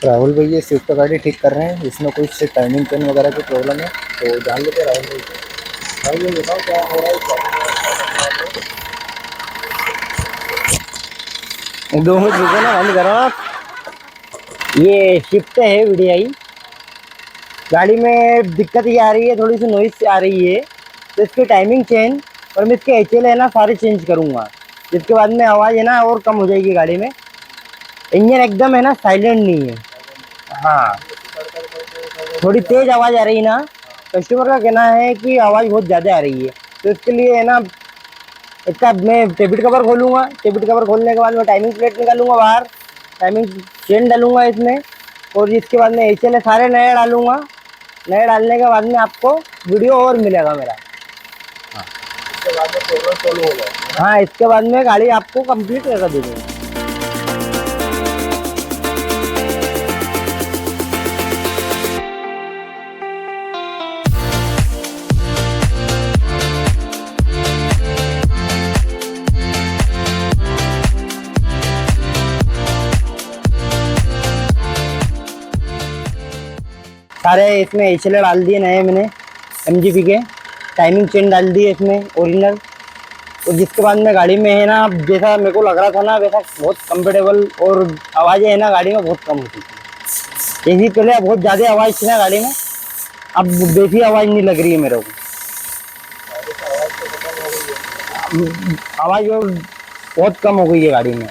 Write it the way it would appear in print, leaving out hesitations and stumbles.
राहुल भैया स्विफ्ट गाड़ी ठीक कर रहे हैं, इसमें कुछ टर्निंग पिन वगैरह की प्रॉब्लम है, तो जान लेते हैं राहुल भाई से। भाई ये बताओ क्या हो रहा है इसका? 2 मिनट रुको ना, बंद करो आप। ये शिफ्ट है वीडीआई गाड़ी में। दिक्कत ये आ रही है, थोड़ी सी नॉइस आ रही है, तो इसकी टाइमिंग चेंज और मैं इसके एचएल है ना सारे चेंज करूँगा, जिसके बाद में आवाज़ है ना और कम हो जाएगी गाड़ी में। इंजन एकदम है ना साइलेंट नहीं है। हाँ, थोड़ी तेज़ आवाज़ आ रही है ना। कस्टमर का कहना है कि आवाज़ बहुत ज़्यादा आ रही है, तो इसके लिए है ना इसका मैं टेबिट कवर खोलूँगा। टेबिट कवर खोलने के बाद मैं टाइमिंग प्लेट निकालूंगा बाहर, टाइमिंग चेन डालूंगा इसमें, और इसके बाद में एचएल है सारे नए डालूंगा। नए डालने के बाद में आपको वीडियो और मिलेगा मेरा। इसके बाद में प्रॉब्लम सॉल्व हो जाएगी। हाँ, इसके बाद में गाड़ी आपको कंप्लीट कर देंगे। सारे इसमें एचएल डाल दिए नए मैंने, एमजीपी के। टाइमिंग चेन डाल दी है इसमें ओरिजिनल। और जिसके बाद में गाड़ी में है ना, जैसा मेरे को लग रहा था ना वैसा बहुत कंफर्टेबल, और आवाज़ें है ना गाड़ी में बहुत कम होती थी। जैसी पहले बहुत ज़्यादा आवाज़ थी ना गाड़ी में, अब बेसी आवाज़ नहीं लग रही है मेरे को। आवाज़ और बहुत कम हो गई है गाड़ी में।